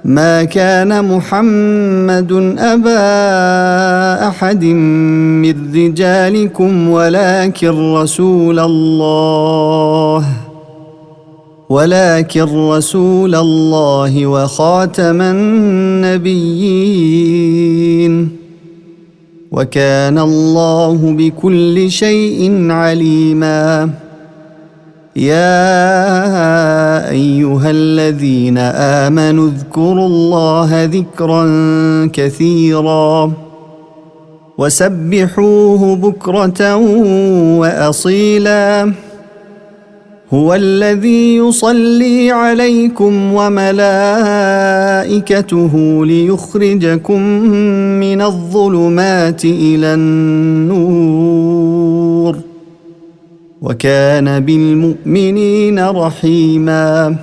ما كان محمد أبا أحد من رجالكم ولكن رسول الله وخاتم النبيين، وكان الله بكل شيء عليما. يا أيها الذين آمنوا اذكروا الله ذكرا كثيرا وسبحوه بكرة وأصيلا. هو الذي يصلي عليكم وملائكته ليخرجكم من الظلمات إلى النور، وكان بالمؤمنين رحيما.